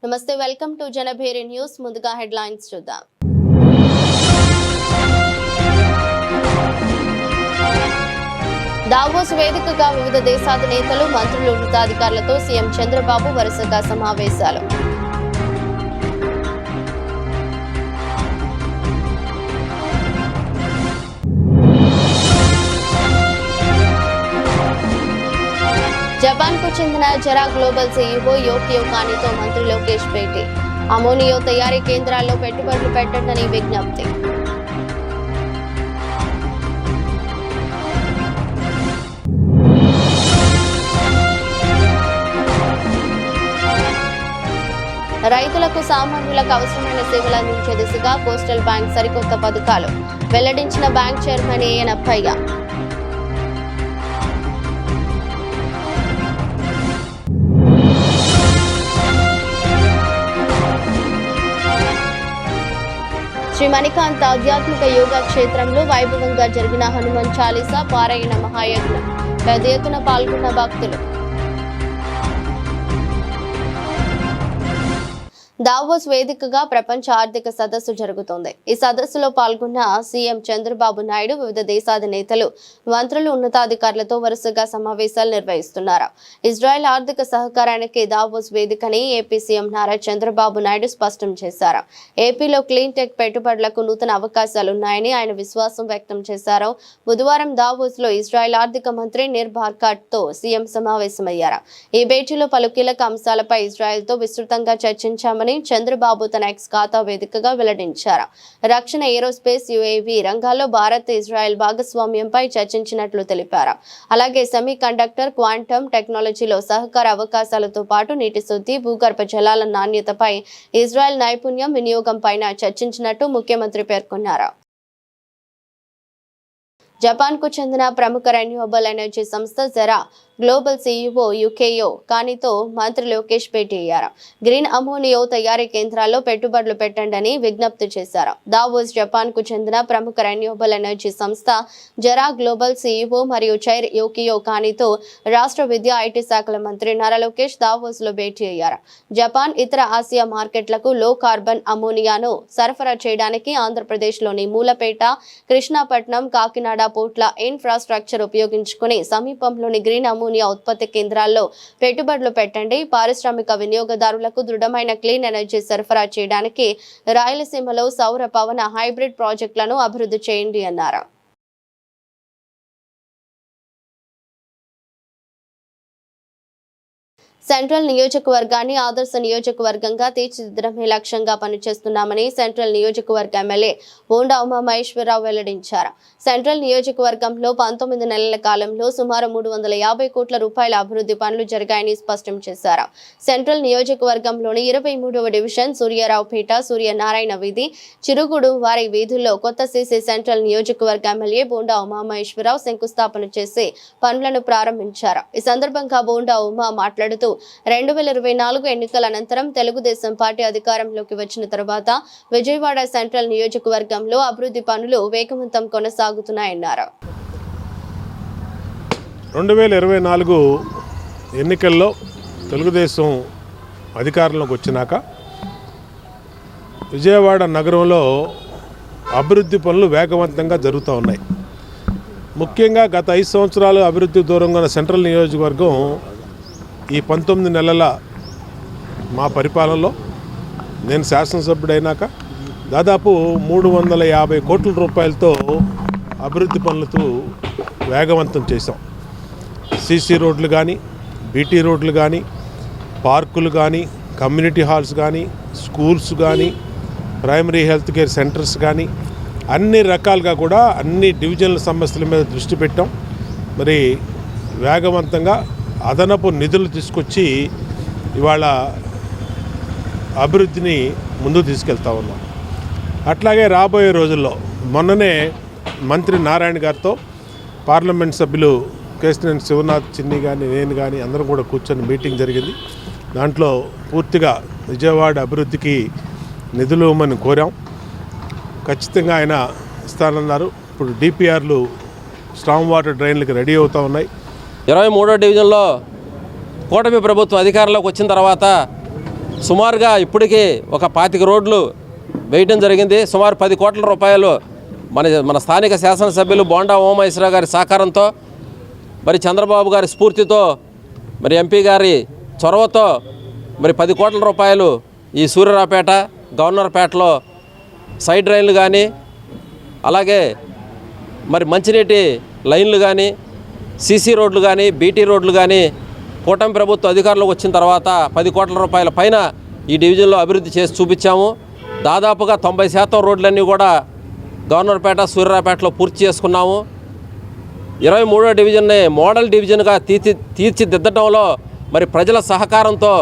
నమస్తే, welcome to Janabheri news. ముందుగా headlines చూద్దాం. దావోస్ వేదికగా వివిధ దేశాధినేతలు, మంత్రులు, ఉన్నతాధికారులతో సీఎం చంద్రబాబు వరుసగా సమావేశాలు. జపాన్ కు చెందిన జెరా గ్లోబల్ సీఈఓ యోకియో కానితో మంత్రి లోకేష్ భేటీ. అమోనియా తయారీ కేంద్రాల్లో పెట్టుబడులు పెట్టండి విజ్ఞప్తి. రైతులకు, సామాన్యులకు అవసరమైన సేవలు అందించే దిశగా కోస్టల్ బ్యాంక్ సరికొత్త పథకాలు వెల్లడించిన బ్యాంక్ చైర్మన్ ఏఎనప్పయ్య. శ్రీ మణికాంత ఆధ్యాత్మిక యోగా క్షేత్రంలో వైభవంగా జరిగిన హనుమాన్ చాలీసా పారాయణ మహాయజ్ఞం. పెద్ద ఎత్తున పాల్గొన్న భక్తులు. దావోస్ వేదికగా ప్రపంచ ఆర్థిక సదస్సు జరుగుతోంది. ఈ సదస్సులో పాల్గొన్న సీఎం చంద్రబాబు నాయుడు వివిధ దేశాధినేతలు, మంత్రులు, ఉన్నతాధికారులతో వరుసగా సమావేశాలు నిర్వహిస్తున్నారు. ఇజ్రాయెల్ ఆర్థిక సహకారానికి దావోస్ వేదికని ఏపీ సీఎం నారా చంద్రబాబు నాయుడు స్పష్టం చేశారు. ఏపీలో క్లీన్ టెక్ పెట్టుబడులకు నూతన అవకాశాలున్నాయని ఆయన విశ్వాసం వ్యక్తం చేశారు. బుధవారం దావోస్ లో ఇజ్రాయెల్ ఆర్థిక మంత్రి నిర్ బార్కాట్ తో సీఎం సమావేశమయ్యారు. ఈ భేటీలో పలు కీలక అంశాలపై ఇజ్రాయెల్ తో విస్తృతంగా చర్చించామని చంద్రబాబు తన ఎక్స్ ఖాతా వేదికగా వెల్లడించారు. రక్షణ, ఏరోస్పేస్, యుఏవీ రంగాల్లో భారత్, ఇజ్రాయెల్ భాగస్వామ్యంపై చర్చించినట్లు తెలిపారు. అలాగే సెమీ కండక్టర్, క్వాంటమ్ టెక్నాలజీలో సహకార అవకాశాలతో పాటు నీటి శుద్ధి, భూగర్భ జలాల నాణ్యతపై ఇజ్రాయెల్ నైపుణ్యం వినియోగం పైన చర్చించినట్టు ముఖ్యమంత్రి పేర్కొన్నారు. జపాన్ కు చెందిన ప్రముఖ రెన్యూవబుల్ ఎనర్జీ సంస్థ జెరా గ్లోబల్ సీఈఓ యుకేయో కానితో మంత్రి లోకేష్ భేటీ అయ్యారు. గ్రీన్ అమోనియా తయారీ కేంద్రాల్లో పెట్టుబడులు పెట్టండి విజ్ఞప్తి చేశారు. దావోస్ జపాన్ కు చెందిన ప్రముఖ రెన్యూవబుల్ ఎనర్జీ సంస్థ జెరా గ్లోబల్ సీఈఓ మరియు చైర్ యుకియో కానితో రాష్ట్ర విద్యా, ఐటీ శాఖల మంత్రి నారా లోకేష్ దావోస్ లో భేటీ అయ్యారు. జపాన్, ఇతర ఆసియా మార్కెట్లకు లో కార్బన్ అమోనియాను సరఫరా చేయడానికి ఆంధ్రప్రదేశ్ లోని మూలపేట, కృష్ణాపట్నం, కాకినాడ పోర్ట్ల ఇన్ఫ్రాస్ట్రక్చర్ ఉపయోగించుకుని సమీపంలోని గ్రీన్ అమోనియా ఉత్పత్తి కేంద్రాల్లో పెట్టుబడులు పెట్టండి. పారిశ్రామిక వినియోగదారులకు దృఢమైన క్లీన్ ఎనర్జీ సరఫరా చేయడానికి రాయలసీమలో సౌర, పవన, హైబ్రిడ్ ప్రాజెక్టులను అభివృద్ధి చేయండి అన్నారు. సెంట్రల్ నియోజకవర్గాన్ని ఆదర్శ నియోజకవర్గంగా తీర్చిదిద్దడమే లక్ష్యంగా పనిచేస్తున్నామని సెంట్రల్ నియోజకవర్గ ఎమ్మెల్యే బోండా ఉమామహేశ్వరరావు వెల్లడించారు. సెంట్రల్ నియోజకవర్గంలో 19 నెలల కాలంలో సుమారు 350 కోట్ల రూపాయల అభివృద్ధి పనులు జరిగాయని స్పష్టం చేశారు. సెంట్రల్ నియోజకవర్గంలోని 23వ డివిజన్, సూర్యారావుపేట, సూర్యనారాయణ వీధి, చిరుగుడు వారి వీధుల్లో కొత్త సీసీ సెంట్రల్ నియోజకవర్గ ఎమ్మెల్యే బోండా ఉమామహేశ్వరరావు శంకుస్థాపన చేసి పనులను ప్రారంభించారు. ఈ సందర్భంగా బోండా ఉమా మాట్లాడుతూ 2024 ఎన్నికల అనంతరం తెలుగుదేశం పార్టీ అధికారంలోకి వచ్చిన తర్వాత విజయవాడ సెంట్రల్ నియోజకవర్గంలో అభివృద్ధి పనులు వేగవంతం కొనసాగుతున్నాయన్నారు. 2024 ఎన్నికల్లో తెలుగుదేశం అధికారంలోకి వచ్చినాక విజయవాడ నగరంలో అభివృద్ధి పనులు వేగవంతంగా జరుగుతూ ఉన్నాయి. ముఖ్యంగా గత 5 సంవత్సరాలు అభివృద్ధి దూరంగా ఉన్న సెంట్రల్ నియోజకవర్గం ఈ 19 నెలల మా పరిపాలనలో నేను శాసనసభ్యుడైనాక దాదాపు 350 కోట్ల రూపాయలతో అభివృద్ధి పనులతో వేగవంతం చేశాం. సీసీ రోడ్లు కానీ, బీటీ రోడ్లు కానీ, పార్కులు కానీ, కమ్యూనిటీ హాల్స్ కానీ, స్కూల్స్ కానీ, ప్రైమరీ హెల్త్ కేర్ సెంటర్స్ కానీ అన్ని రకాలుగా కూడా అన్ని డివిజన్ల సమస్యల మీద దృష్టి పెట్టాం. మరి వేగవంతంగా అదనపు నిధులు తీసుకొచ్చి ఇవాళ అభివృద్ధిని ముందుకు తీసుకెళ్తా ఉన్నాం. అట్లాగే రాబోయే రోజుల్లో మొన్ననే మంత్రి నారాయణ గారితో పార్లమెంట్ సభ్యులు కేశినేని శివనాథ్, చిన్ని కానీ, నేను కానీ అందరం కూడా కూర్చొని మీటింగ్ జరిగింది. దాంట్లో పూర్తిగా విజయవాడ అభివృద్ధికి నిధులు ఇవ్వమని కోరాం. ఖచ్చితంగా ఆయన ఇస్తానన్నారు. ఇప్పుడు డిపిఆర్లు స్టామ్ వాటర్ డ్రైన్లకు రెడీ అవుతూ ఉన్నాయి. 23వ డివిజన్లో కూటమి ప్రభుత్వం అధికారంలోకి వచ్చిన తర్వాత సుమారుగా ఇప్పటికీ ఒక 25 రోడ్లు వేయడం జరిగింది. సుమారు 10 కోట్ల రూపాయలు మన స్థానిక శాసనసభ్యులు బోండా ఓమేశ్వరరావు గారి సహకారంతో, మరి చంద్రబాబు గారి స్ఫూర్తితో, మరి ఎంపీ గారి చొరవతో మరి 10 కోట్ల రూపాయలు ఈ సూర్యారావుపేట, గవర్నర్పేటలో సైడ్ రైళ్లు కానీ, అలాగే మరి మంచినీటి లైన్లు కానీ, సీసీ రోడ్లు కానీ, బీటీ రోడ్లు కానీ కూటమి ప్రభుత్వ అధికారులకు వచ్చిన తర్వాత 10 కోట్ల రూపాయల పైన ఈ డివిజన్లో అభివృద్ధి చేసి చూపించాము. దాదాపుగా 90% రోడ్లన్నీ కూడా గవర్నర్పేట, సూర్యారావుపేటలో పూర్తి చేసుకున్నాము. 23వ డివిజన్ని మోడల్ డివిజన్గా తీర్చిదిద్దడంలో మరి ప్రజల సహకారంతో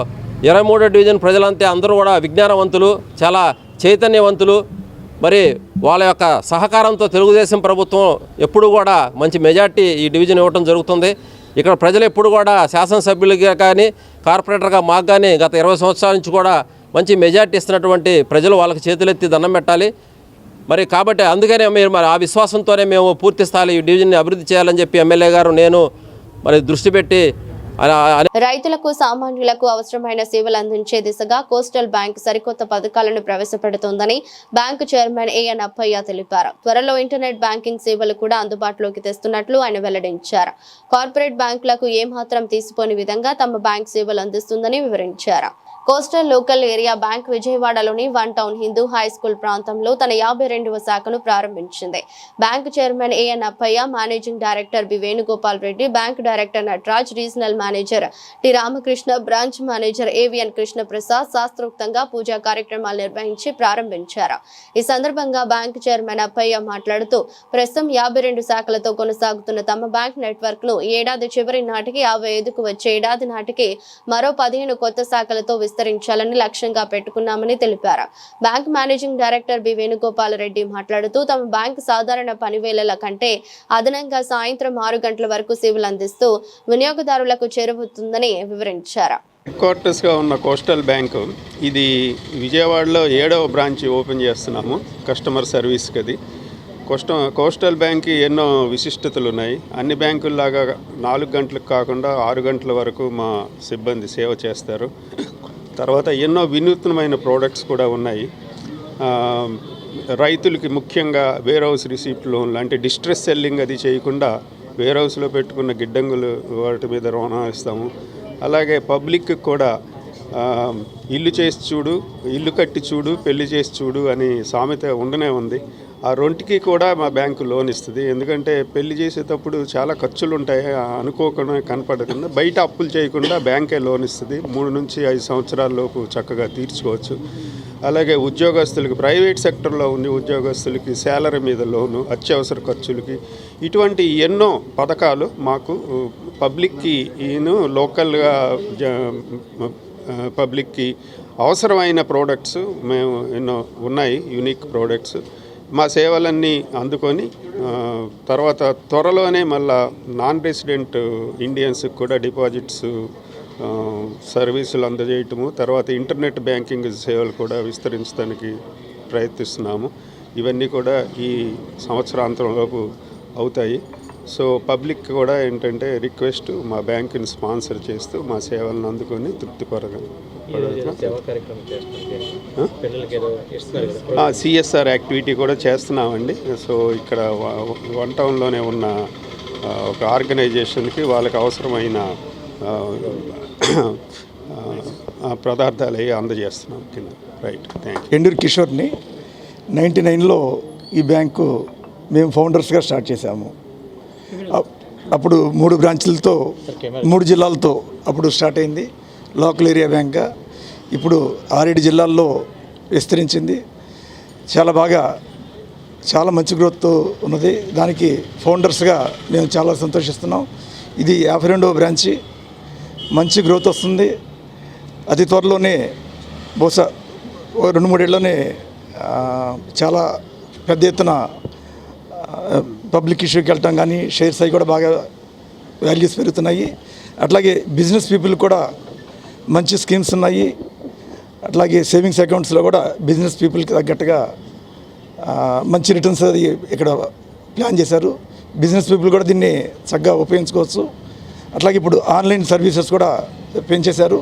23వ డివిజన్ ప్రజలంతా అందరూ కూడా విజ్ఞానవంతులు, చాలా చైతన్యవంతులు. మరి వాళ్ళ యొక్క సహకారంతో తెలుగుదేశం ప్రభుత్వం ఎప్పుడు కూడా మంచి మెజార్టీ ఈ డివిజన్ ఇవ్వడం జరుగుతుంది. ఇక్కడ ప్రజలు ఎప్పుడు కూడా శాసనసభ్యులుగా కానీ, కార్పొరేటర్గా మాకు కానీ గత 20 సంవత్సరాల నుంచి కూడా మంచి మెజార్టీ ఇస్తున్నటువంటి ప్రజలు వాళ్ళకి చేతులెత్తి దండం పెట్టాలి. మరి కాబట్టి అందుకనే మరి ఆ విశ్వాసంతోనే మేము పూర్తి స్థాయి ఈ డివిజన్ని అభివృద్ధి చేయాలని చెప్పి ఎమ్మెల్యే గారు, నేను మరి దృష్టి పెట్టి రైతులకు, సామాన్యులకు అవసరమైన సేవలు అందించే దిశగా కోస్టల్ బ్యాంక్ సరికొత్త పథకాలను ప్రవేశపెడుతోందని బ్యాంకు చైర్మన్ ఏఎన్ అప్పయ్య తెలిపారు. త్వరలో ఇంటర్నెట్ బ్యాంకింగ్ సేవలు కూడా అందుబాటులోకి తెస్తున్నట్లు ఆయన వెల్లడించారు. కార్పొరేట్ బ్యాంకులకు ఏమాత్రం తీసిపోని విధంగా తమ బ్యాంక్ సేవలు అందిస్తుందని వివరించారు. కోస్టల్ లోకల్ ఏరియా బ్యాంక్ విజయవాడలోని 1 టౌన్ హిందూ హై స్కూల్ ప్రాంతంలో తన 52వ శాఖను ప్రారంభించింది. Bank chairman AN Appaiah, managing director B Venugopal Reddy, bank director Nataraj, regional manager T Ramakrishna, branch manager AVN Krishna Prasad శాస్త్రోక్తంగా పూజా కార్యక్రమాలు నిర్వహించి ప్రారంభించారు. ఈ సందర్భంగా బ్యాంకు చైర్మన్ అప్పయ్య మాట్లాడుతూ, ప్రస్తుతం 52 శాఖలతో కొనసాగుతున్న తమ బ్యాంక్ నెట్వర్క్ ను ఏడాది చివరి నాటికి 55కు వచ్చే ఏడాది నాటికి మరో 15 కొత్త శాఖలతో విస్తరించాలని లక్ష్యంగా పెట్టుకున్నామని తెలిపారు. Bank managing director B Venugopal Reddy మాట్లాడుతూ, తమ బ్యాంక్ సాధారణ పనివేళల కంటే అదనంగా సాయంత్రం 6 గంటల వరకు సేవలు అందిస్తూ వినియోగదారులకు చేరువవుతుందని వివరించారు. హెడ్ క్వార్టర్స్గా ఉన్న కోస్టల్ బ్యాంకు ఇది విజయవాడలో 7వ బ్రాంచ్ ఓపెన్ చేస్తున్నాము. కస్టమర్ సర్వీస్కి అది కోస్టల్ బ్యాంక్కి ఎన్నో విశిష్టతలు ఉన్నాయి. అన్ని బ్యాంకుల్లాగా 4 గంటలకు కాకుండా 6 గంటల వరకు మా సిబ్బంది సేవ చేస్తారు. తర్వాత ఎన్నో వినూత్నమైన ప్రోడక్ట్స్ కూడా ఉన్నాయి. రైతులకి ముఖ్యంగా వేర్ హౌస్ రిసీప్ట్ లోన్లు, అంటే డిస్ట్రెస్ సెల్లింగ్ అది చేయకుండా వేర్ హౌస్లో పెట్టుకున్న గిడ్డంగులు వాటి మీద రుణం ఇస్తాము. అలాగే పబ్లిక్ కూడా ఇల్లు చేసి చూడు, ఇల్లు కట్టి చూడు, పెళ్లి చేసి చూడు అని సామెత ఉండనే ఉంది. ఆ రెంటికి కూడా మా బ్యాంకు లోన్ ఇస్తుంది. ఎందుకంటే పెళ్లి చేసేటప్పుడు చాలా ఖర్చులు ఉంటాయి, అనుకోకుండా కనపడకుండా బయట అప్పులు చేయకుండా బ్యాంకే లోన్ ఇస్తుంది. 3 నుంచి 5 సంవత్సరాల లోపు చక్కగా తీర్చుకోవచ్చు. అలాగే ఉద్యోగస్తులకి, ప్రైవేట్ సెక్టర్లో ఉన్న ఉద్యోగస్తులకి శాలరీ మీద లోను, అత్యవసర ఖర్చులకి, ఇటువంటి ఎన్నో పథకాలు మాకు పబ్లిక్కి లోకల్గా పబ్లిక్కి అవసరమైన ప్రోడక్ట్స్ మేము ఎన్నో ఉన్నాయి, యూనిక్ ప్రోడక్ట్స్. మా సేవలన్నీ అందుకొని తర్వాత త్వరలోనే మళ్ళా నాన్ రెసిడెంట్ ఇండియన్స్కి కూడా డిపాజిట్స్ సర్వీసులు అందజేయటము, తర్వాత ఇంటర్నెట్ బ్యాంకింగ్ సేవలు కూడా విస్తరించడానికి ప్రయత్నిస్తున్నాము. ఇవన్నీ కూడా ఈ సంవత్సరాంతంలోపు అవుతాయి. సో పబ్లిక్ కూడా ఏంటంటే రిక్వెస్ట్, మా బ్యాంకుని స్పాన్సర్ చేస్తూ మా సేవలను అందుకొని తృప్తిపరగా సిఎస్ఆర్ యాక్టివిటీ కూడా చేస్తున్నామండి. సో ఇక్కడ 1 టౌన్లోనే ఉన్న ఒక ఆర్గనైజేషన్కి వాళ్ళకి అవసరమైన పదార్థాలు అవి అందజేస్తున్నాం కింద. Right, thank you. ఎండూరు కిషోర్ని 99లో ఈ బ్యాంకు మేము ఫౌండర్స్గా స్టార్ట్ చేశాము. అప్పుడు 3 బ్రాంచ్లతో 3 జిల్లాలతో అప్పుడు స్టార్ట్ అయింది లోకల్ ఏరియా బ్యాంక్గా. ఇప్పుడు 6 జిల్లాల్లో విస్తరించింది. చాలా మంచి గ్రోత్తో ఉన్నది. దానికి ఫౌండర్స్గా మేము చాలా సంతోషిస్తున్నాం. ఇది 52వ బ్రాంచి. మంచి గ్రోత్ వస్తుంది. అతి త్వరలోనే బహుశా 2-3 ఏళ్ళలోనే చాలా పెద్ద ఎత్తున పబ్లిక్ ఇష్యూకి వెళ్ళటం కానీ, షేర్స్ అవి కూడా బాగా వాల్యూస్ పెరుగుతున్నాయి. అట్లాగే బిజినెస్ పీపుల్ కూడా మంచి స్కీమ్స్ ఉన్నాయి. అట్లాగే సేవింగ్స్ అకౌంట్స్లో కూడా బిజినెస్ పీపుల్కి తగ్గట్టుగా మంచి రిటర్న్స్ అది ఇక్కడ ప్లాన్ చేశారు. బిజినెస్ పీపుల్ కూడా దీన్ని చక్కగా ఉపయోగించుకోవచ్చు. అట్లాగే ఇప్పుడు ఆన్లైన్ సర్వీసెస్ కూడా పెంచేశారు.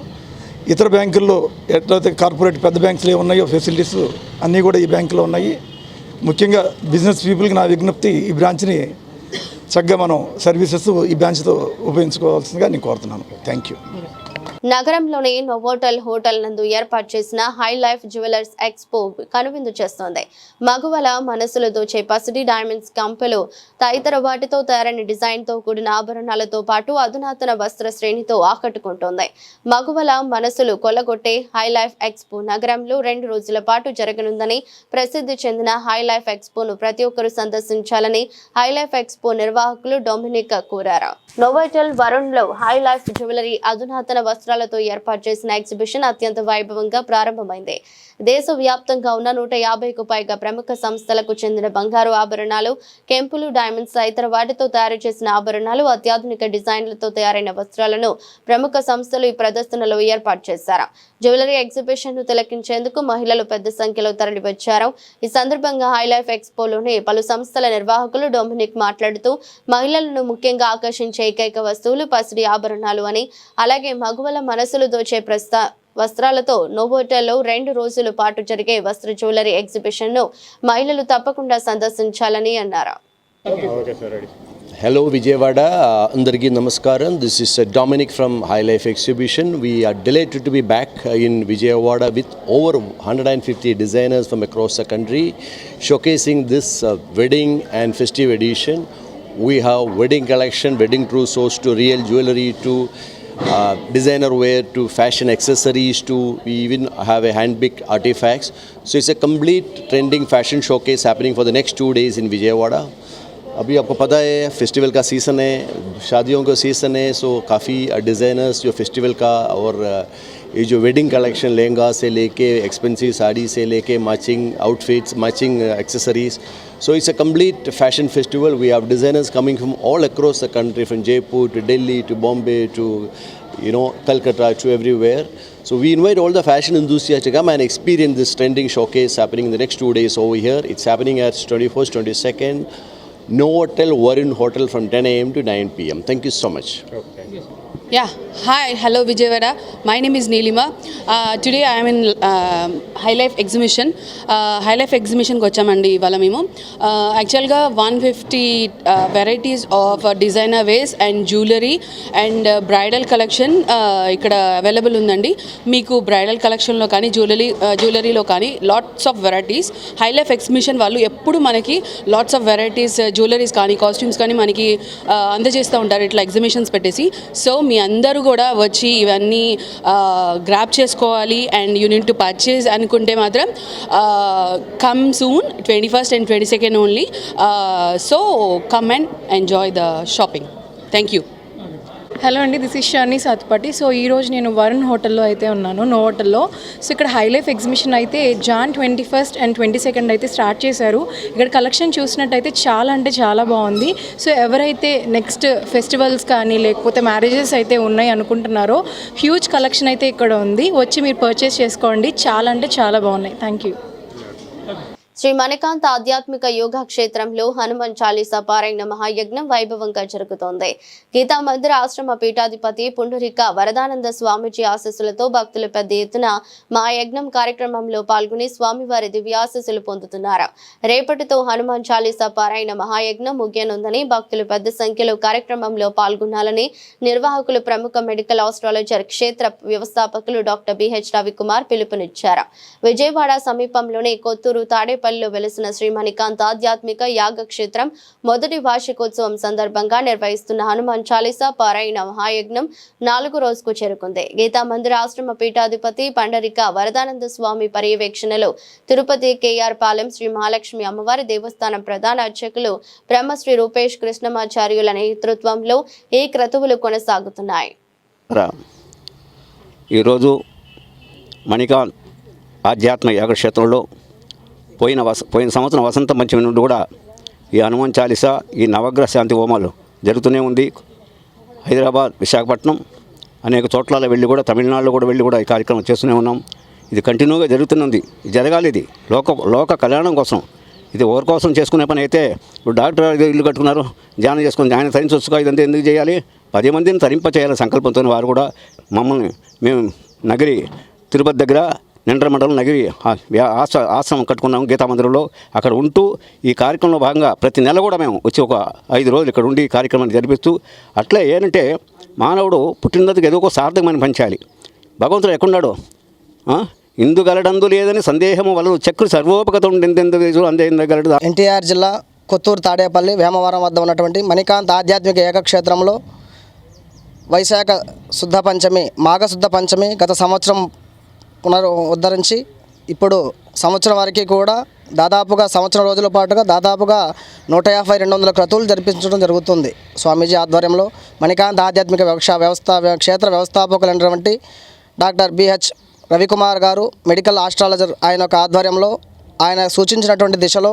ఇతర బ్యాంకుల్లో ఎట్లయితే కార్పొరేట్ పెద్ద బ్యాంక్స్లో ఉన్నాయో ఫెసిలిటీస్ అన్నీ కూడా ఈ బ్యాంకులో ఉన్నాయి. ముఖ్యంగా బిజినెస్ పీపుల్కి నా విజ్ఞప్తి, ఈ బ్రాంచ్ని చక్కగా మనం సర్వీసెస్ ఈ బ్రాంచ్తో ఉపయోగించుకోవాల్సిందిగా నేను కోరుతున్నాను. Thank you. నగరంలోని నోవోటల్ హోటల్ నందు ఏర్పాటు చేసిన హై లైఫ్ జ్యువెలర్స్ ఎక్స్పో కనువిందు చేస్తోంది. మగువల మనసులు దోచే పసిడి డైమండ్స్ కంపెలు తదితర వాటితో తయారైన డిజైన్తో కూడిన ఆభరణాలతో పాటు అధునాతన వస్త్ర శ్రేణితో ఆకట్టుకుంటోంది. మగువల మనసులు కొల్లగొట్టే హై లైఫ్ ఎక్స్పో నగరంలో 2 రోజుల పాటు జరగనుందని, ప్రసిద్ధి చెందిన హై లైఫ్ ఎక్స్పోను ప్రతి ఒక్కరూ సందర్శించాలని హై లైఫ్ ఎక్స్పో నిర్వాహకులు డొమినిక్ కోరారు. నోవోటల్ వరుణ్లో హై లైఫ్ జ్యువెలరీ అధునాతన వస్త్రాలతో ఏర్పాటు చేసిన ఎగ్జిబిషన్ అత్యంత వైభవంగా ప్రారంభమైంది. దేశవ్యాప్తంగా ఉన్న 150కు పైగా ప్రముఖ సంస్థలకు చెందిన బంగారు ఆభరణాలు, కెంపులు, డైమండ్స్ తదితర వాటితో తయారు చేసిన ఆభరణాలు, అత్యాధునిక డిజైన్లతో తయారైన వస్త్రాలను ప్రముఖ సంస్థలు ఈ ప్రదర్శనలో ఏర్పాటు చేశారు. జ్యువెలరీ ఎగ్జిబిషన్ ను తిలకించేందుకు మహిళలు పెద్ద సంఖ్యలో తరలివచ్చారు. ఈ సందర్భంగా హై లైఫ్ ఎక్స్పోలోని పలు సంస్థల నిర్వాహకులు డొమినిక్ మాట్లాడుతూ, మహిళలను ముఖ్యంగా ఆకర్షించే ఏకైక వస్తువులు పసిడి ఆభరణాలు అని, అలాగే మగువల మనసులు దోచే వస్త్రాలతో నోవోటల్లో 2 రోజుల పాటు జరిగే వస్త్ర జ్యువెలరీ ఎగ్జిబిషన్ ను మహిళలు తప్పకుండా సందర్శించాలని అన్నారు. Hello Vijayawada, Andargi Namaskaram. This is Dominic from High Life Exhibition. We are delighted to be back in Vijayawada with over 150 designers from across the country showcasing this wedding and festive edition. We have wedding collection, wedding trousseaux to real jewelry to designer wear to fashion accessories to we even have a hand-picked artifacts. So it's a complete trending fashion showcase happening for the next 2 days in Vijayawada. अभी आपको पता है festival का season है, शादियों का season है, सो काफ़ी डिज़ाइनर्स जो फेस्टिवल का और ये जो वेडिंग कलेक्शन लहंगा से लेके एक्सपेंसिव साड़ी से लेके matching outfits, matching accessories, so it's a complete fashion festival. We have designers coming from all across the country, from Jaipur to Delhi to Bombay to Calcutta to everywhere. So we invite all the fashion enthusiasts to come and experience this trending showcase happening in the next 2 days over here. It's happening at 21st, 22nd. Novotel Varun Hotel from 10 a.m. to 9 p.m. Thank you so much. Yeah, hi, hello Vijayawada. My name is Neelima. Today I am in High Life Exhibition. High Life Exhibition కి వచ్చామండి ఇవాళ మేము. యాక్చువల్గా 150 varieties of designer ways and jewellery and bridal collection ఇక్కడ available ఉందండి. మీకు bridal కలెక్షన్లో కానీ జ్యువెలరీలో కానీ lots of varieties. High life exhibition వాళ్ళు ఎప్పుడు మనకి లాట్స్ ఆఫ్ వెరైటీస్ జ్యువెలరీస్ కానీ కాస్ట్యూమ్స్ కానీ మనకి అందజేస్తూ ఉంటారు ఇట్లా ఎగ్జిబిషన్స్ పెట్టేసి. సో మీ అందరూ కూడా వచ్చి ఇవన్నీ గ్రాప్ చేసుకోవాలి and you need to purchase అనుకుంటే మాత్రం come soon 21st and 22nd only. So come and enjoy the shopping. Thank you. Hello అండి, దిస్ ఇస్ షర్ని సత్పటి. సో ఈరోజు నేను వరుణ్ హోటల్లో అయితే ఉన్నాను, నో హోటల్లో. సో ఇక్కడ హై లైఫ్ ఎగ్జిబిషన్ అయితే జాన్ 21st and 22nd అయితే స్టార్ట్ చేశారు. ఇక్కడ కలెక్షన్ చూసినట్టయితే చాలా అంటే చాలా బాగుంది. సో ఎవరైతే నెక్స్ట్ ఫెస్టివల్స్ కానీ లేకపోతే మ్యారేజెస్ అయితే ఉన్నాయి అనుకుంటున్నారో హ్యూజ్ కలెక్షన్ అయితే ఇక్కడ ఉంది. వచ్చి మీరు పర్చేస్ చేసుకోండి, చాలా అంటే చాలా బాగున్నాయి. Thank you. శ్రీ మణికాంత్ ఆధ్యాత్మిక యోగా క్షేత్రంలో హనుమాన్ చాలీసా పారాయణ మహాయజ్ఞం వైభవంగా జరుగుతోంది. గీతా మందిర ఆశ్రమ పీఠాధిపతి పుండరీక వరదానంద స్వామీజీ ఆశీస్సులతో భక్తులు పెద్ద ఎత్తున మహాయజ్ఞం కార్యక్రమంలో పాల్గొని స్వామివారి దివ్యాశీస్సులు పొందుతున్నారు. రేపటితో హనుమాన్ చాలీసా పారాయణ మహాయజ్ఞం ముగియనుందని, భక్తులు పెద్ద సంఖ్యలో కార్యక్రమంలో పాల్గొనాలని నిర్వాహకులు ప్రముఖ మెడికల్ ఆస్ట్రాలజర్ క్షేత్ర వ్యవస్థాపకులు డాక్టర్ బిహెచ్ రవికుమార్ పిలుపునిచ్చారు. విజయవాడ సమీపంలోని కొత్తూరు తాడేపల్లి వెలిసిన శ్రీ మణికాంత్ ఆధ్యాత్మిక యాగ క్షేత్రం మొదటి వార్షికోత్సవం సందర్భంగా నిర్వహిస్తున్న హనుమాన్ చాలీసా పారాయణ మహాయజ్ఞం 4వ రోజుకు చేరుకుంది. గీతా మందిర ఆశ్రమ పీఠాధిపతి పండరిక వరదానంద స్వామి పర్యవేక్షణలో తిరుపతి కేఆర్ పాలెం శ్రీ మహాలక్ష్మి అమ్మవారి దేవస్థానం ప్రధాన అర్చకులు బ్రహ్మశ్రీ రూపేష్ కృష్ణమాచార్యుల నేతృత్వంలో ఈ క్రతువులు కొనసాగుతున్నాయి. ఈరోజు మణికాంత్ ఆధ్యాత్మిక యాగ క్షేత్రంలో పోయిన సంవత్సరం వసంత పంచమి నుండి కూడా ఈ హనుమాన్ చాలీసా, ఈ నవగ్రహ శాంతి హోమాలు జరుగుతూనే ఉంది. హైదరాబాద్, విశాఖపట్నం అనేక చోట్ల వెళ్ళి కూడా, తమిళనాడులో కూడా వెళ్ళి కూడా ఈ కార్యక్రమం చేస్తూనే ఉన్నాం. ఇది కంటిన్యూగా జరుగుతున్నది. జరగాలి. ఇది లోక కళ్యాణం కోసం. ఇది ఎవరి కోసం చేసుకునే పని అయితే ఇప్పుడు డాక్టర్ ఇల్లు కట్టుకున్నారు, ధ్యానం చేసుకుని ఆయన తరించొచ్చుగా, ఇదంతా ఎందుకు చేయాలి? 10 మందిని తరింప చేయాలని సంకల్పంతో వారు కూడా మమ్మల్ని మేము నగిరి తిరుపతి దగ్గర నిండ్ర మండలం నగిరి ఆశ్రమం కట్టుకున్నాము గీతా మందిరంలో. అక్కడ ఉంటూ ఈ కార్యక్రమంలో భాగంగా ప్రతి నెల కూడా మేము వచ్చి ఒక 5 రోజులు ఇక్కడ ఉండి ఈ కార్యక్రమాన్ని జరిపిస్తూ, అట్లే ఏంటంటే మానవుడు పుట్టినందుకు ఏదో ఒక సార్థకమైన పని చేయాలి. భగవంతుడు ఎక్కడున్నాడు? ఇందుగలడందు లేదని సందేహము వలదు చక్రు సర్వోపగత ఉండేందుకు అందేందుగలడు. ఎన్టీఆర్ జిల్లా కొత్తూరు తాడేపల్లి వేమవరం వద్ద ఉన్నటువంటి మణికాంత్ ఆధ్యాత్మిక ఏకక్షేత్రంలో వైశాఖ శుద్ధ పంచమి, మాఘ శుద్ధ పంచమి గత సంవత్సరం ఉద్ధరించి ఇప్పుడు సంవత్సరం వరకు కూడా దాదాపుగా సంవత్సరం రోజుల పాటుగా దాదాపుగా 150-200 క్రతువులు జరిపించడం జరుగుతుంది. స్వామీజీ ఆధ్వర్యంలో మణికాంత్ ఆధ్యాత్మిక క్షేత్ర వ్యవస్థాపకులైనటువంటి డాక్టర్ బిహెచ్ రవికుమార్ గారు, మెడికల్ ఆస్ట్రాలజర్, ఆయన యొక్క ఆధ్వర్యంలో ఆయన సూచించినటువంటి దిశలో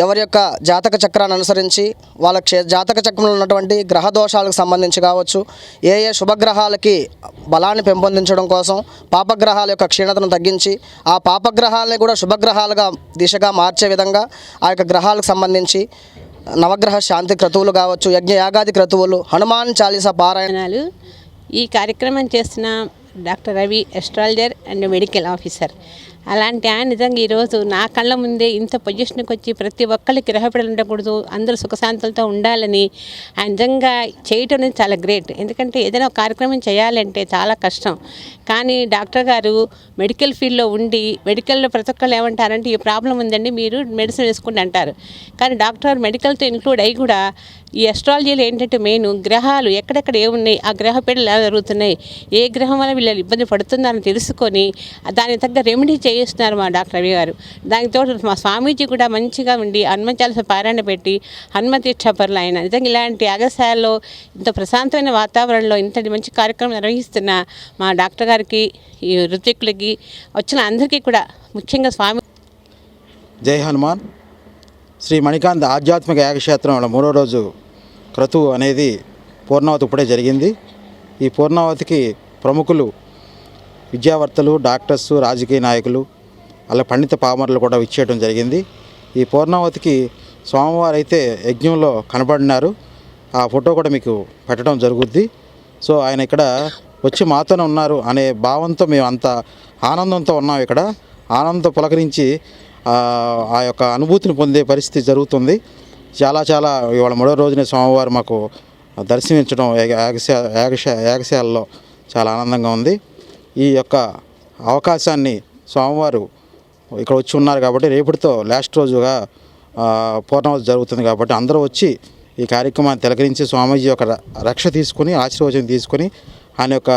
ఎవరి యొక్క జాతక చక్రాన్ని అనుసరించి వాళ్ళ జాతక చక్రంలో ఉన్నటువంటి గ్రహ దోషాలకు సంబంధించి కావచ్చు, ఏ శుభగ్రహాలకి బలాన్ని పెంపొందించడం కోసం పాపగ్రహాల యొక్క క్షీణతను తగ్గించి ఆ పాపగ్రహాలని కూడా శుభగ్రహాలుగా దిశగా మార్చే విధంగా ఆ యొక్క గ్రహాలకు సంబంధించి నవగ్రహ శాంతి క్రతువులు కావచ్చు, యజ్ఞ యాగాది క్రతువులు, హనుమాన్ చాలీసా పారాయణాలు. ఈ కార్యక్రమం చేస్తున్న doctor Ravi astrologer and medical officer. అలాంటి ఆయన నిజంగా ఈరోజు నా కళ్ళ ముందే ఇంత పొజిషన్కి వచ్చి ప్రతి ఒక్కరికి గ్రహపీడలు ఉండకూడదు, అందరూ సుఖశాంతులతో ఉండాలని ఆయన నిజంగా చేయటం అనేది చాలా గ్రేట్. ఎందుకంటే ఏదైనా ఒక కార్యక్రమం చేయాలంటే చాలా కష్టం. కానీ డాక్టర్ గారు మెడికల్ ఫీల్డ్లో ఉండి మెడికల్లో ప్రతి ఒక్కళ్ళు ఏమంటారంటే ఈ ప్రాబ్లం ఉందండి మీరు మెడిసిన్ వేసుకోండి అంటారు. కానీ డాక్టర్ మెడికల్తో ఇంక్లూడ్ అయ్యి కూడా ఈ అస్ట్రాలజీలో ఏంటంటే మెయిన్ గ్రహాలు ఎక్కడెక్కడ ఏమున్నాయి, ఆ గ్రహ పీడలు ఎలా జరుగుతున్నాయి, ఏ గ్రహం వల్ల వీళ్ళు ఇబ్బంది పడుతున్నారని తెలుసుకొని దానికి తగ్గ రెమెడీ చేయిస్తున్నారు మా డాక్టర్ రవి గారు. దానితో మా స్వామీజీ కూడా మంచిగా ఉండి హనుమాన్ చాలీసా పారాయణ పెట్టి హనుమతీక్షపరులు ఆయన. నిజంగా ఇలాంటి యాగశాలలో ఇంత ప్రశాంతమైన వాతావరణంలో ఇంతటి మంచి కార్యక్రమం నిర్వహిస్తున్న మా డాక్టర్ గారికి, ఈ ఋత్వికులకి వచ్చిన అందరికీ కూడా ముఖ్యంగా స్వామి. జై హనుమాన్. శ్రీ మణికాంత్ ఆధ్యాత్మిక యాగక్షేత్రంలో 3వ రోజు క్రతువు అనేది పూర్ణావతి ఇప్పుడే జరిగింది. ఈ పూర్ణావతికి ప్రముఖులు, విద్యావేత్తలు, డాక్టర్స్, రాజకీయ నాయకులు, అలా పండిత పామరులు కూడా ఇచ్చేయడం జరిగింది. ఈ పూర్ణావతికి స్వామివారు అయితే యజ్ఞంలో కనబడినారు. ఆ ఫోటో కూడా మీకు పెట్టడం జరుగుద్ది. సో ఆయన ఇక్కడ వచ్చి మాతోనే ఉన్నారు అనే భావంతో మేము అంత ఆనందంతో ఉన్నాం. ఇక్కడ ఆనందంతో పులకరించి ఆ యొక్క అనుభూతిని పొందే పరిస్థితి జరుగుతుంది. చాలా ఇవాళ 3వ రోజునే స్వామివారు మాకు దర్శనమించడం యాగశాలలో చాలా ఆనందంగా ఉంది. ఈ యొక్క అవకాశాన్ని స్వామివారు ఇక్కడ వచ్చి ఉన్నారు కాబట్టి రేపటితో లాస్ట్ రోజుగా పూర్ణావతి జరుగుతుంది కాబట్టి అందరూ వచ్చి ఈ కార్యక్రమాన్ని తిలకరించి స్వామీజీ యొక్క రక్ష తీసుకుని ఆశీర్వచనం తీసుకుని ఆయన యొక్క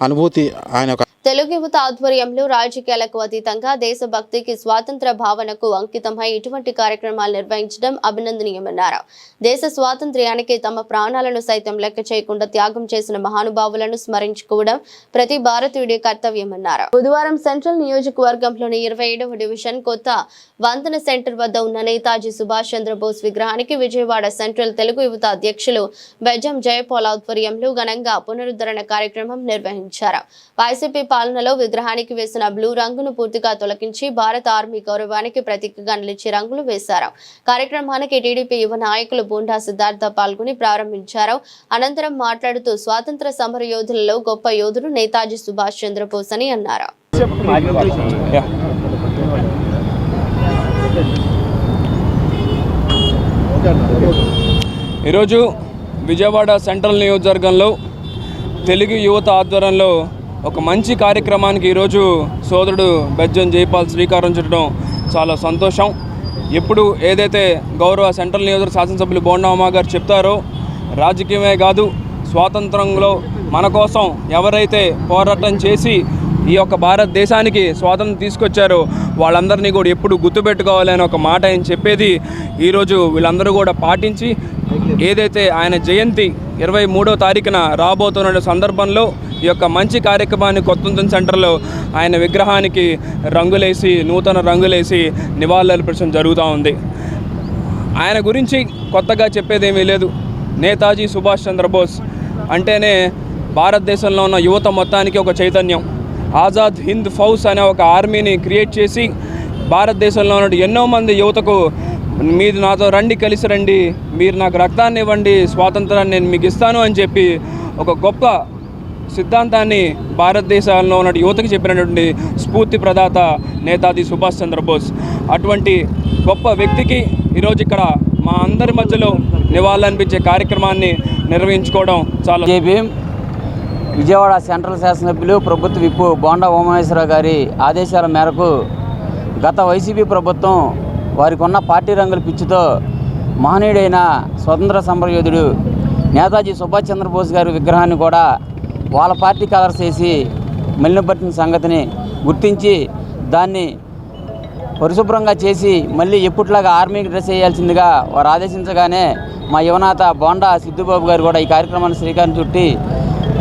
అనుభూతి, ఆయన యొక్క తెలుగు యువత ఆధ్వర్యంలో రాజకీయాలకు అతీతంగా దేశభక్తికి, స్వాతంత్ర భావనకు అంకితమై ఇటువంటి కార్యక్రమాలు నిర్వహించడం అభినందనీయమన్నారు. దేశ స్వాతంత్ర్యానికి తమ ప్రాణాలను సైతం లెక్క చేయకుండా త్యాగం చేసిన మహానుభావులను స్మరించుకోవడం ప్రతి భారతీయుడి కర్తవ్యమన్నారు. బుధవారం సెంట్రల్ నియోజకవర్గంలోని 27వ డివిజన్ కొత్త వంతెన సెంటర్ వద్ద ఉన్న నేతాజీ సుభాష్ చంద్రబోస్ విగ్రహానికి విజయవాడ సెంట్రల్ తెలుగు యువత అధ్యక్షులు బెజ్జం జయపాల్ ఆధ్వర్యంలో ఘనంగా పునరుద్ధరణ కార్యక్రమం నిర్వహించారు. వైసీపీ పాలనలో విగ్రహానికి వేసిన బ్లూ రంగును పూర్తిగా తొలగించి భారత ఆర్మీ గౌరవానికి ప్రతీకగా నిలిచే రంగులు వేశారు. కార్యక్రమానికి టీడీపీ యువ నాయకులు బూండా సిద్ధార్థ పాల్గొని ప్రారంభించారు. అనంతరం మాట్లాడుతూ స్వాతంత్ర సమర యోధులలో గొప్ప యోధుడు నేతాజీ సుభాష్ చంద్రబోస్ అని అన్నారు. ఈరోజు విజయవాడ సెంట్రల్ నియోజకవర్గంలో తెలుగు యువత ఆధ్వర్యంలో ఒక మంచి కార్యక్రమానికి ఈరోజు సోదరుడు బెజ్జం జైపాల్ శ్రీకారం చుట్టడం చాలా సంతోషం. ఎప్పుడు ఏదైతే గౌరవ సెంట్రల్ నియోజకవర్గ శాసనసభ్యులు బోండా ఉమా గారు చెప్తారో, రాజకీయమే కాదు స్వాతంత్రంలో మన కోసం ఎవరైతే పోరాటం చేసి ఈ యొక్క భారతదేశానికి స్వాతంత్రం తీసుకొచ్చారో వాళ్ళందరినీ కూడా ఎప్పుడు గుర్తుపెట్టుకోవాలని ఒక మాట ఆయన చెప్పేది. ఈరోజు వీళ్ళందరూ కూడా పాటించి ఏదైతే ఆయన జయంతి 23వ తారీఖున రాబోతున్న సందర్భంలో ఈ యొక్క మంచి కార్యక్రమాన్ని కొత్త సెంటర్లో ఆయన విగ్రహానికి రంగులేసి, నూతన రంగులేసి నివాళులర్పించడం జరుగుతూ ఉంది. ఆయన గురించి కొత్తగా చెప్పేదేమీ లేదు. నేతాజీ సుభాష్ చంద్రబోస్ అంటేనే భారతదేశంలో ఉన్న యువత మొత్తానికి ఒక చైతన్యం. ఆజాద్ హింద్ ఫౌజ్ అనే ఒక ఆర్మీని క్రియేట్ చేసి భారతదేశంలో ఉన్న ఎన్నో మంది యువతకు మీరు నాతో రండి, కలిసి రండి, మీరు నాకు రక్తాన్ని ఇవ్వండి, స్వాతంత్రాన్ని నేను మీకు ఇస్తాను అని చెప్పి ఒక గొప్ప సిద్ధాంతాన్ని భారతదేశంలో ఉన్న యువతకి చెప్పినటువంటి స్ఫూర్తి ప్రదాత నేతాజీ సుభాష్ చంద్రబోస్. అటువంటి గొప్ప వ్యక్తికి ఈరోజు ఇక్కడ మా అందరి మధ్యలో నివాళులర్పించే కార్యక్రమాన్ని నిర్వహించుకోవడం చాలా విజయవాడ సెంట్రల్ శాసనసభ్యులు ప్రభుత్వ విప్పు బోండా ఉమామహేశ్వరరావు గారి ఆదేశాల మేరకు గత వైసీపీ ప్రభుత్వం వారికి ఉన్న పార్టీ రంగుల పిచ్చితో మహనీయుడైన స్వతంత్ర సమరయోధుడు నేతాజీ సుభాష్ చంద్రబోస్ గారి విగ్రహాన్ని కూడా వాళ్ళ పార్టీ కలర్స్ వేసి మలినపట్టిన సంగతిని గుర్తించి దాన్ని పరిశుభ్రంగా చేసి మళ్ళీ ఎప్పటిలాగా ఆర్మీకి డ్రెస్ వేయాల్సిందిగా వారు ఆదేశించగానే మా యువనేత బోండా సిద్ధుబాబు గారు కూడా ఈ కార్యక్రమాన్ని శ్రీకారం చుట్టి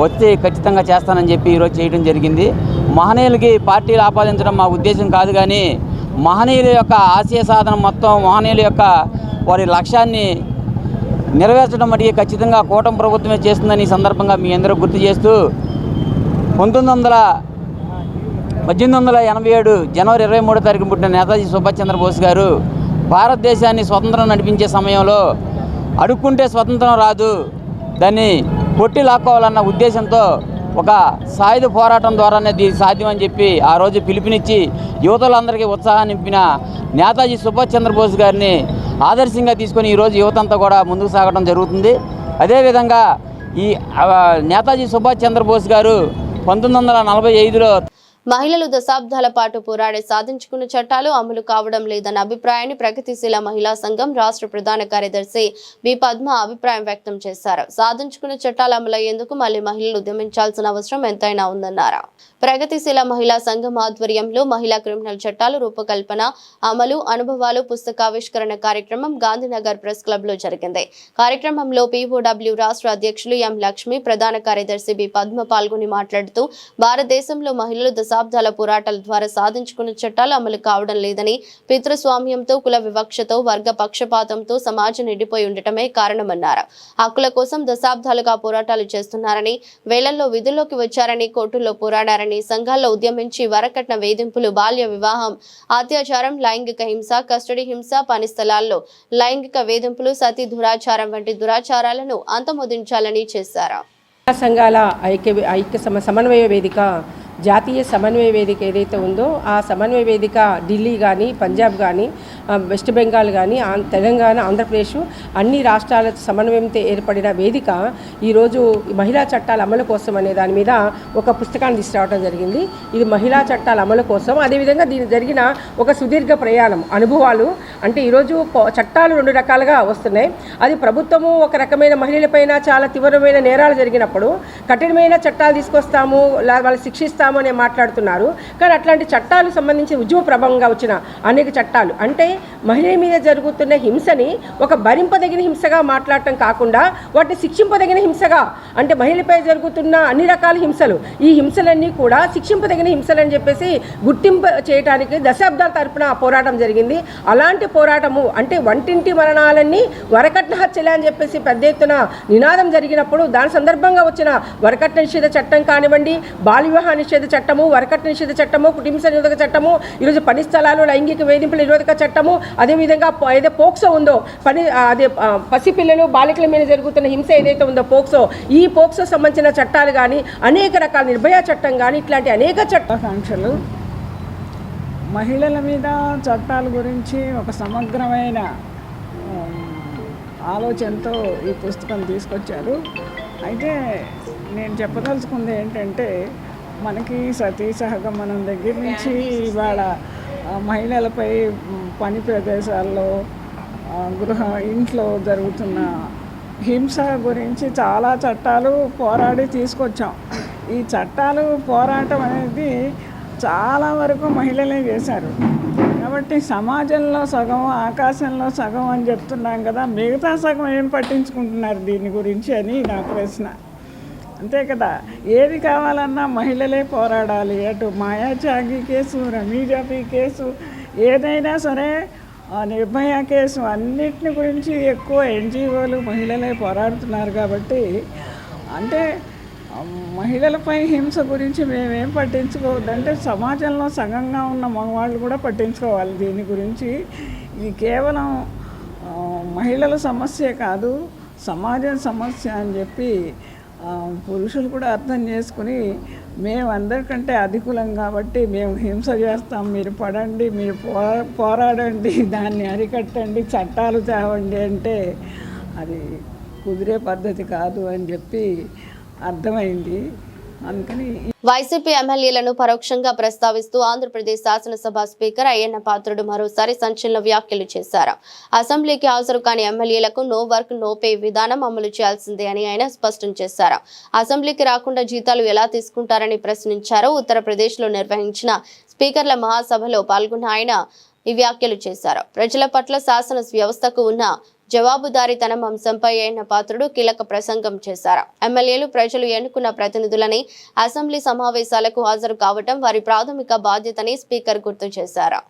వచ్చి ఖచ్చితంగా చేస్తానని చెప్పి ఈరోజు చేయడం జరిగింది. మహనీయులకి పార్టీలు ఆపాదించడం మా ఉద్దేశం కాదు, కానీ మహనీయుల యొక్క ఆశయ సాధన మొత్తం మహనీయుల యొక్క వారి లక్ష్యాన్ని నెరవేర్చడం మటుకి ఖచ్చితంగా కూటమి ప్రభుత్వమే చేస్తుందని ఈ సందర్భంగా మీ అందరూ గుర్తు చేస్తూ 1887 జనవరి 23వ తారీఖున పుట్టిన నేతాజీ సుభాష్ చంద్రబోస్ గారు భారతదేశాన్ని స్వతంత్రం నడిపించే సమయంలో అడుక్కుంటే స్వతంత్రం రాదు, దాన్ని కొట్టి లాక్కోవాలన్న ఉద్దేశంతో ఒక సాయుధ పోరాటం ద్వారానే దీనికి సాధ్యమని చెప్పి ఆ రోజు పిలుపునిచ్చి యువతలందరికీ ఉత్సాహాన్ని నింపిన నేతాజీ సుభాష్ చంద్రబోస్ గారిని ఆదర్శంగా తీసుకొని ఈరోజు యువతంతా కూడా ముందుకు సాగడం జరుగుతుంది. అదేవిధంగా ఈ నేతాజీ సుభాష్ చంద్రబోస్ గారు 1945లో మహిళలు దశాబ్దాల పాటు పోరాడి సాధించుకున్న చట్టాలు అమలు కావడం లేదన్న అభిప్రాయాన్ని ప్రగతిశీల మహిళా సంఘం రాష్ట్ర ప్రధాన కార్యదర్శి బి పద్మ అభిప్రాయం వ్యక్తం చేశారు. సాధించుకున్న చట్టాలు అమలయ్యేందుకు మళ్లీ మహిళలు ఉద్యమించాల్సిన అవసరం ఎంతైనా ఉందన్నారు. ప్రగతిశీల మహిళా సంఘం ఆధ్వర్యంలో మహిళా క్రిమినల్ చట్టాలు రూపకల్పన, అమలు, అనుభవాలు పుస్తకావిష్కరణ కార్యక్రమం గాంధీనగర్ ప్రెస్ క్లబ్ లో జరిగింది. కార్యక్రమంలో POW రాష్ట్ర అధ్యక్షులు ఎం లక్ష్మి, ప్రధాన కార్యదర్శి బి పద్మ పాల్గొని మాట్లాడుతూ భారతదేశంలో మహిళలు దశాబ్దాల పోరాటాల ద్వారా సాధించుకున్న చట్టాలు అమలు కావడం లేదని, పితృస్వామ్యంతో, కుల వివక్షతో, వర్గ పక్షపాతంతో సమాజం నిండిపోయి ఉండటమే కారణమన్నారు. హక్కుల కోసం దశాబ్దాలుగా పోరాటాలు చేస్తున్నారని, వేలల్లో విధుల్లోకి వచ్చారని, కోర్టుల్లో పోరాడారని, సంఘాల్లో ఉద్యమించి వరకట్న వేధింపులు, బాల్య వివాహం, అత్యాచారం, లైంగిక హింస, కస్టడీ హింస, పని స్థలాల్లో లైంగిక వేధింపులు, సతీ దురాచారం వంటి దురాచారాలను అంతమొదించాలని చేశారు. సంఘాల ఐక్య సమన్వయ వేదిక, జాతీయ సమన్వయ వేదిక ఏదైతే ఉందో ఆ సమన్వయ వేదిక ఢిల్లీ కానీ, పంజాబ్ కానీ, వెస్ట్ బెంగాల్ కానీ, తెలంగాణ, ఆంధ్రప్రదేశ్ అన్ని రాష్ట్రాల సమన్వయంతో ఏర్పడిన వేదిక ఈరోజు మహిళా చట్టాల అమలు కోసం అనే దాని మీద ఒక పుస్తకాన్ని తీసుకురావడం జరిగింది. ఇది మహిళా చట్టాల అమలు కోసం, అదేవిధంగా దీని జరిగిన ఒక సుదీర్ఘ ప్రయాణం, అనుభవాలు. అంటే ఈరోజు చట్టాలు 2 రకాలుగా వస్తున్నాయి. అది ప్రభుత్వము ఒక రకమైన మహిళలపైన చాలా తీవ్రమైన నేరాలు జరిగినప్పుడు కఠినమైన చట్టాలు తీసుకొస్తాము, వాళ్ళు శిక్షిస్తాము అనే మాట్లాడుతున్నారు. కానీ అట్లాంటి చట్టాలు సంబంధించి ఉద్యమ ప్రభావంగా వచ్చిన అనేక చట్టాలు, అంటే మహిళ మీద జరుగుతున్న హింసని ఒక భరింపదగిన హింసగా మాట్లాడటం కాకుండా వాటిని శిక్షింపదగిన హింసగా, అంటే మహిళపై జరుగుతున్న అన్ని రకాల హింసలు, ఈ హింసలన్నీ కూడా శిక్షింపదగిన హింసలని చెప్పేసి గుర్తింపు చేయడానికి దశాబ్దాల తరపున పోరాటం జరిగింది. అలాంటి పోరాటము అంటే వంటింటి మరణాలన్నీ వరకట్న హత్యలే అని చెప్పేసి పెద్ద ఎత్తున నినాదం జరిగినప్పుడు దాని సందర్భంగా వచ్చిన వరకట్న నిషేధ చట్టం కానివ్వండి, బాల వివాహ నిషేధ చట్టము, వరకట్న నిషేధ చట్టము, కుటుంబ నిరోధక చట్టము, ఈరోజు పని స్థలాలు లైంగిక వేధింపుల నిరోధక చట్టము, అదేవిధంగా ఏదో పోక్సో ఉందో అదే పసిపిల్లలు బాలికల మీద జరుగుతున్న హింస ఏదైతే ఉందో పోక్సో, ఈ పోక్సో సంబంధించిన చట్టాలు కానీ, అనేక రకాల నిర్భయ చట్టం కానీ, ఇట్లాంటి అనేక చట్టాలు మహిళల మీద చట్టాల గురించి ఒక సమగ్రమైన ఆలోచనతో ఈ పుస్తకం తీసుకొచ్చారు. అయితే నేను చెప్పదలుచుకుంది ఏంటంటే, మనకి సతీ సహగమనం దగ్గర నుంచి ఇవాళ మహిళలపై పని ప్రదేశాల్లో, ఇంట్లో జరుగుతున్న హింస గురించి చాలా చట్టాలు పోరాడి తీసుకొచ్చాం. ఈ చట్టాలు పోరాటం అనేది చాలా వరకు మహిళలే చేశారు. కాబట్టి సమాజంలో సగం, ఆకాశంలో సగం అని చెప్తున్నాం కదా, మిగతా సగం ఏం పట్టించుకుంటున్నారు దీని గురించి అని నా ప్రశ్న. అంతే కదా, ఏది కావాలన్నా మహిళలే పోరాడాలి. అటు మాయాచాగి కేసు, రమీజాపీ కేసు, ఏదైనా సరే, నిర్భయ కేసు, అన్నిటిని గురించి ఎక్కువ NGOలు మహిళలే పోరాడుతున్నారు. కాబట్టి అంటే మహిళలపై హింస గురించి మేమేం పట్టించుకోవద్దంటే సమాజంలో సగంగా ఉన్న మగవాళ్ళు కూడా పట్టించుకోవాలి దీని గురించి. ఇది కేవలం మహిళల సమస్య కాదు, సమాజం సమస్య అని చెప్పి పురుషులు కూడా అర్థం చేసుకుని మేము అందరికంటే అధికులం కాబట్టి మేము హింస చేస్తాం, మీరు పడండి, మీరు పోరాడండి, దాన్ని అరికట్టండి, చట్టాలు తేవండి అంటే అది కుదిరే పద్ధతి కాదు అని చెప్పి అర్థమైంది. అందుకని వైసీపీ ఎమ్మెల్యేలను పరోక్షంగా ప్రస్తావిస్తూ ఆంధ్రప్రదేశ్ శాసనసభ స్పీకర్ అయ్యన్న పాత్రుడు మరోసారి సంచలన వ్యాఖ్యలు చేశారు. అసెంబ్లీకి హాజరు కాని ఎమ్మెల్యేలకు నో వర్క్ నో పే విధానం అమలు చేయాల్సిందే అని ఆయన స్పష్టం చేశారు. అసెంబ్లీకి రాకుండా జీతాలు ఎలా తీసుకుంటారని ప్రశ్నించారు. ఉత్తరప్రదేశ్లో నిర్వహించిన స్పీకర్ల మహాసభలో పాల్గొన్న ఆయన ఈ వ్యాఖ్యలు చేశారు. ప్రజల పట్ల శాసన వ్యవస్థకు ఉన్న జవాబుదారీతనం అంశంపై అయ్యన్న పాత్రుడు కీలక ప్రసంగం చేశారు. ఎమ్మెల్యేలు ప్రజలు ఎన్నుకున్న ప్రతినిధులని అసెంబ్లీ సమావేశాలకు హాజరు కావటం వారి ప్రాథమిక బాధ్యతని స్పీకర్ గుర్తు చేశారు.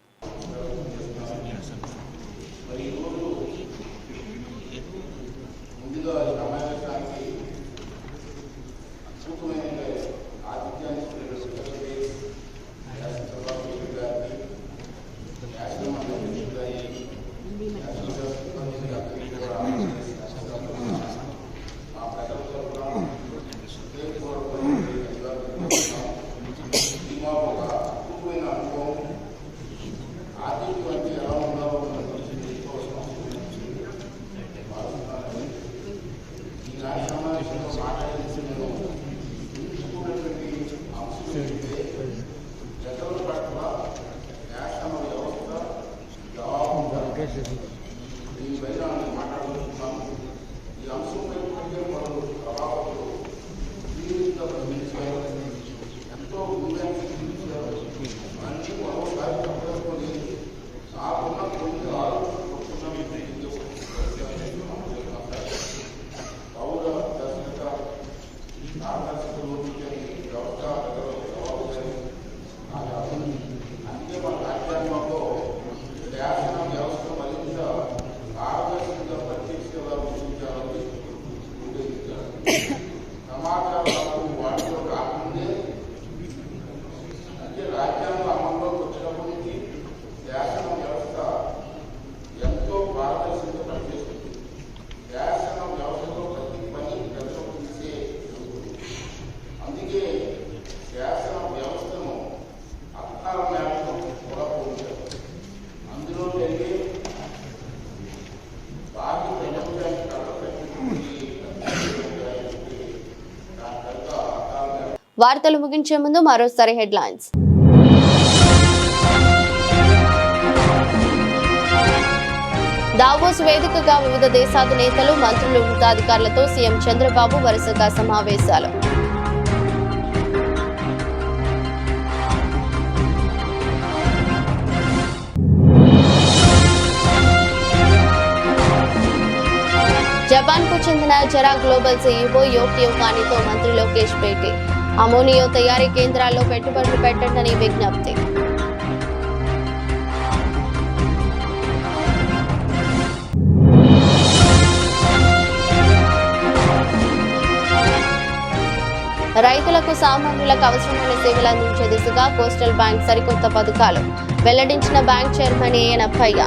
వార్తలు ముగించే ముందు మరోసారి హెడ్లైన్స్. దావోస్ వేదికగా వివిధ దేశాధినేతలు, మంత్రులు, ఉన్నతాధికారులతో సీఎం చంద్రబాబు వరుసగా సమావేశాలు. జపాన్కు చెందిన జెరా గ్లోబల్ సీఈఓ యోకియో కానితో మంత్రి లోకేష్ భేటీ. అమోనియా తయారీ కేంద్రాల్లో పెట్టుబడులు పెట్టండి విజ్ఞప్తి. రైతులకు, సామాన్యులకు అవసరమైన సేవలు అందించే దిశగా కోస్టల్ బ్యాంక్ సరికొత్త పథకాలు వెల్లడించిన బ్యాంక్ చైర్మన్ ఏఎనప్పయ్య.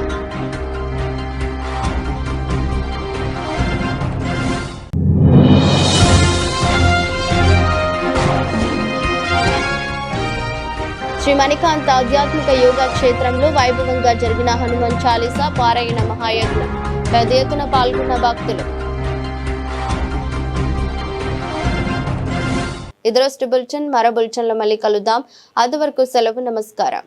శ్రీ మణికాంత్ ఆధ్యాత్మిక యోగా క్షేత్రంలో వైభవంగా జరిగిన హనుమాన్ చాలీసా పారాయణ మహాయజ్ఞం. పెద్ద ఎత్తున పాల్గొన్న భక్తులు. ఇదరోజు బులెటిన్. మరో బులెటిన్లో మళ్ళీ కలుద్దాం. అంతవరకు సెలవు. నమస్కారం.